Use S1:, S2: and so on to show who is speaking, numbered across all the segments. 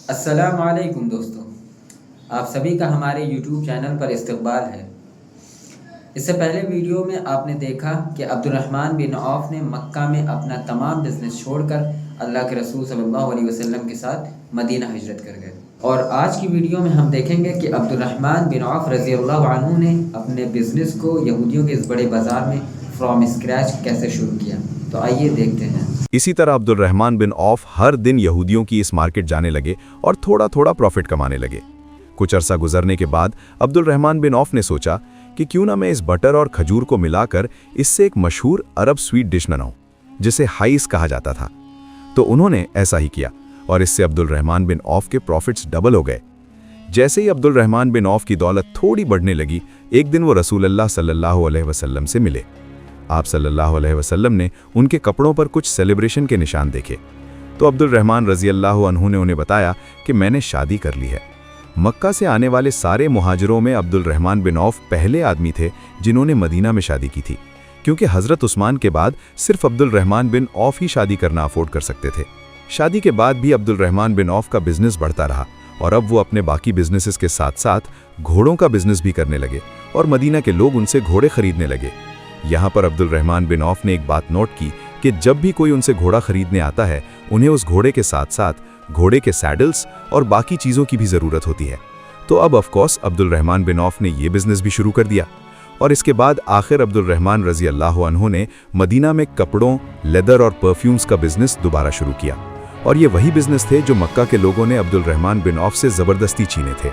S1: السلام علیکم دوستو، آپ سبھی کا ہمارے یوٹیوب چینل پر استقبال ہے۔ اس سے پہلے ویڈیو میں آپ نے دیکھا کہ عبد الرحمن بن عوف نے مکہ میں اپنا تمام بزنس چھوڑ کر اللہ کے رسول صلی اللہ علیہ وسلم کے ساتھ مدینہ ہجرت کر گئے، اور آج کی ویڈیو میں ہم دیکھیں گے کہ عبد الرحمن بن عوف رضی اللہ عنہ نے اپنے بزنس کو یہودیوں کے اس بڑے بازار میں فرام اسکریچ کیسے شروع کیا۔ تو آئیے دیکھتے ہیں۔
S2: اسی طرح عبد الرحمن بن عوف ہر دن یہودیوں کی اس مارکیٹ جانے لگے اور تھوڑا تھوڑا پروفٹ کمانے لگے۔ کچھ عرصہ گزرنے کے بعد عبد الرحمن بن عوف نے سوچا کہ کیوں نہ میں اس بٹر اور کھجور کو ملا کر اس سے ایک مشہور عرب سویٹ ڈش بناؤں جسے ہائیس کہا جاتا تھا۔ تو انہوں نے ایسا ہی کیا اور اس سے عبد الرحمن بن عوف کے پروفٹس ڈبل ہو گئے۔ جیسے ہی عبد الرحمن بن عوف کی دولت تھوڑی بڑھنے لگی، ایک دن وہ رسول اللہ صلی اللہ علیہ وسلم سے ملے۔ آپ صلی اللہ علیہ وسلم نے ان کے کپڑوں پر کچھ سیلیبریشن کے نشان دیکھے تو عبد الرحمن رضی اللہ عنہ نے انہیں بتایا کہ میں نے شادی کر لی ہے۔ مکہ سے آنے والے سارے مہاجروں میں عبد الرحمن بن عوف پہلے آدمی تھے جنہوں نے مدینہ میں شادی کی تھی، کیونکہ حضرت عثمان کے بعد صرف عبد الرحمن بن عوف ہی شادی کرنا افورڈ کر سکتے تھے۔ شادی کے بعد بھی عبد الرحمن بن عوف کا بزنس بڑھتا رہا اور اب وہ اپنے باقی بزنسز کے ساتھ ساتھ گھوڑوں کا بزنس بھی کرنے لگے اور مدینہ کے لوگ ان سے گھوڑے خریدنے لگے۔ یہاں پر عبد الرحمن بن عوف نے ایک بات نوٹ کی کہ جب بھی کوئی ان سے گھوڑا خریدنے آتا ہے، انہیں اس گھوڑے کے ساتھ ساتھ گھوڑے کے سیڈلز اور باقی چیزوں کی بھی ضرورت ہوتی ہے۔ تو اب آف کورس عبد الرحمن بن عوف نے یہ بزنس بھی شروع کر دیا، اور اس کے بعد آخر عبد الرحمن رضی اللہ عنہ نے مدینہ میں کپڑوں، لیدر اور پرفیومز کا بزنس دوبارہ شروع کیا، اور یہ وہی بزنس تھے جو مکہ کے لوگوں نے عبد الرحمن بن عوف سے زبردستی چھینے تھے۔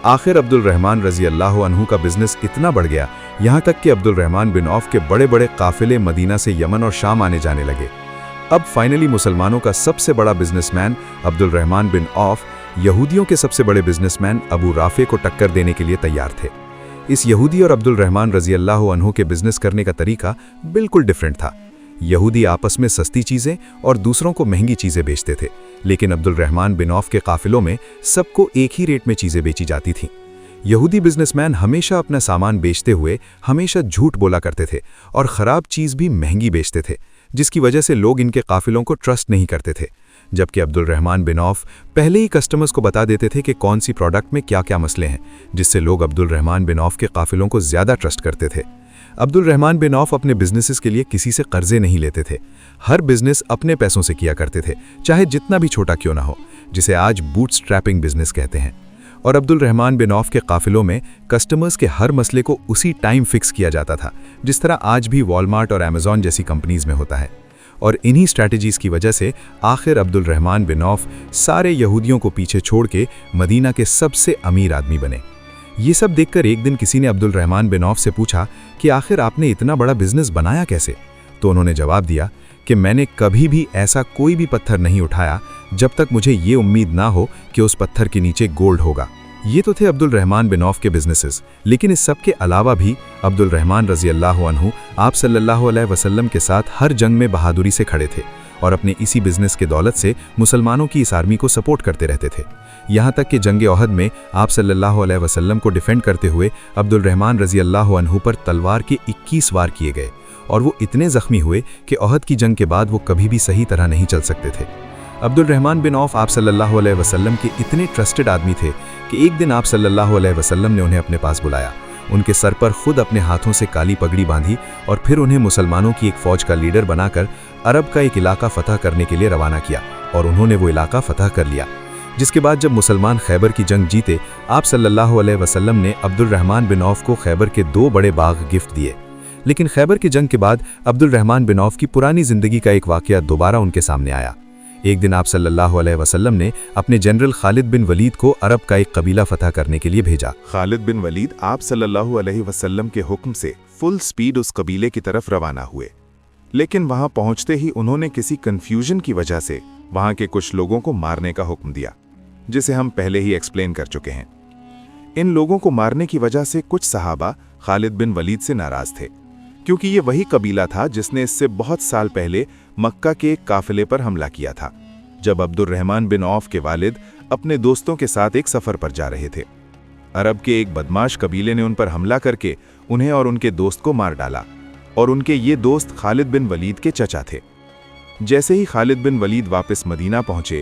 S2: آخر عبد الرحمن رضی اللہ عنہ کا بزنس اتنا بڑھ گیا یہاں تک کہ عبد الرحمن بن عوف کے بڑے بڑے قافلے مدینہ سے یمن اور شام آنے جانے لگے۔ اب فائنلی مسلمانوں کا سب سے بڑا بزنس مین عبد الرحمن بن عوف یہودیوں کے سب سے بڑے بزنس مین ابو رافع کو ٹکر دینے کے لیے تیار تھے۔ اس یہودی اور عبد الرحمن رضی اللہ عنہ کے بزنس کرنے کا طریقہ بالکل ڈیفرنٹ تھا۔ یہودی آپس میں سستی چیزیں اور دوسروں کو مہنگی چیزیں بیچتے تھے، لیکن عبد الرحمن بن عوف کے قافلوں میں سب کو ایک ہی ریٹ میں چیزیں بیچی جاتی تھیں۔ یہودی بزنس مین ہمیشہ اپنا سامان بیچتے ہوئے ہمیشہ جھوٹ بولا کرتے تھے اور خراب چیز بھی مہنگی بیچتے تھے، جس کی وجہ سے لوگ ان کے قافلوں کو ٹرسٹ نہیں کرتے تھے، جبکہ عبد الرحمن بن عوف پہلے ہی کسٹمرز کو بتا دیتے تھے کہ کون سی پروڈکٹ میں کیا کیا مسئلے ہیں، جس سے لوگ عبد الرحمن بن عوف کے قافلوں کو زیادہ ٹرسٹ کرتے تھے۔ عبد الرحمن بن عوف اپنے بزنسز کے لیے کسی سے قرضے نہیں لیتے تھے، ہر بزنس اپنے پیسوں سے کیا کرتے تھے، چاہے جتنا بھی چھوٹا کیوں نہ ہو، جسے آج بوٹ سٹریپنگ بزنس کہتے ہیں۔ اور عبد الرحمن بن عوف کے قافلوں میں کسٹمرز کے ہر مسئلے کو اسی ٹائم فکس کیا جاتا تھا، جس طرح آج بھی والمارٹ اور امیزون جیسی کمپنیز میں ہوتا ہے۔ اور انہی سٹریٹجیز کی وجہ سے آخر عبد الرحمن بن عوف سارے یہودیوں کو پیچھے چھوڑ کے مدینہ کے سب سے امیر آدمی بنے۔ یہ سب دیکھ کر ایک دن کسی نے عبد الرحمن بن عوف سے پوچھا کہ آخر آپ نے اتنا بڑا بزنس بنایا کیسے؟ تو انہوں نے جواب دیا کہ میں نے کبھی بھی ایسا کوئی بھی پتھر نہیں اٹھایا جب تک مجھے یہ امید نہ ہو کہ اس پتھر کے نیچے گولڈ ہوگا۔ یہ تو تھے عبد الرحمن بن عوف کے بزنسز، لیکن اس سب کے علاوہ بھی عبد الرحمن رضی اللہ عنہ آپ صلی اللہ علیہ وسلم کے ساتھ ہر جنگ میں بہادری سے کھڑے تھے اور اپنے اسی بزنس کے دولت سے مسلمانوں کی اس آرمی کو سپورٹ کرتے رہتے تھے، یہاں تک کہ جنگ احد میں آپ صلی اللہ علیہ وسلم کو ڈیفینڈ کرتے ہوئے عبد الرحمن رضی اللہ عنہ پر تلوار کے 21 وار کیے گئے، اور وہ اتنے زخمی ہوئے کہ احد کی جنگ کے بعد وہ کبھی بھی صحیح طرح نہیں چل سکتے تھے۔ عبد الرحمن بن عوف آپ صلی اللہ علیہ وسلم کے اتنے ٹرسٹڈ آدمی تھے کہ ایک دن آپ صلی اللہ علیہ وسلم نے انہیں اپنے پاس بلایا، ان کے سر پر خود اپنے ہاتھوں سے کالی پگڑی باندھی اور پھر انہیں مسلمانوں کی ایک فوج کا لیڈر بنا کر عرب کا ایک علاقہ فتح کرنے کے لیے روانہ کیا، اور انہوں نے وہ علاقہ فتح کر لیا۔ جس کے بعد جب مسلمان خیبر کی جنگ جیتے، آپ صلی اللہ علیہ وسلم نے عبد الرحمن بن عوف کو خیبر کے 2 بڑے باغ گفٹ دیے۔ لیکن خیبر کی جنگ کے بعد عبد الرحمن بن عوف کی پرانی زندگی کا ایک واقعہ دوبارہ ان کے سامنے آیا۔ ایک دن آپ صلی اللہ علیہ وسلم نے اپنے جنرل خالد بن ولید کو عرب کا ایک قبیلہ فتح کرنے کے لیے بھیجا۔
S3: خالد بن ولید آپ صلی اللہ علیہ وسلم کے حکم سے فل سپیڈ اس قبیلے کی طرف روانہ ہوئے، لیکن وہاں پہنچتے ہی انہوں نے کسی کنفیوژن کی وجہ سے وہاں کے کچھ لوگوں کو مارنے کا حکم دیا، جسے ہم پہلے ہی ایکسپلین کر چکے ہیں۔ ان لوگوں کو مارنے کی وجہ سے کچھ صحابہ خالد بن ولید سے ناراض تھے، کیونکہ یہ وہی قبیلہ تھا جس نے اس سے بہت سال پہلے مکہ کے ایک قافلے پر حملہ کیا تھا، جب عبد الرحمن بن عوف کے والد اپنے دوستوں کے ساتھ ایک سفر پر جا رہے تھے۔ عرب کے ایک بدماش قبیلے نے ان پر حملہ کر کے انہیں اور ان کے دوست کو مار ڈالا، اور ان کے یہ دوست خالد بن ولید کے چچا تھے۔ جیسے ہی خالد بن ولید واپس مدینہ پہنچے،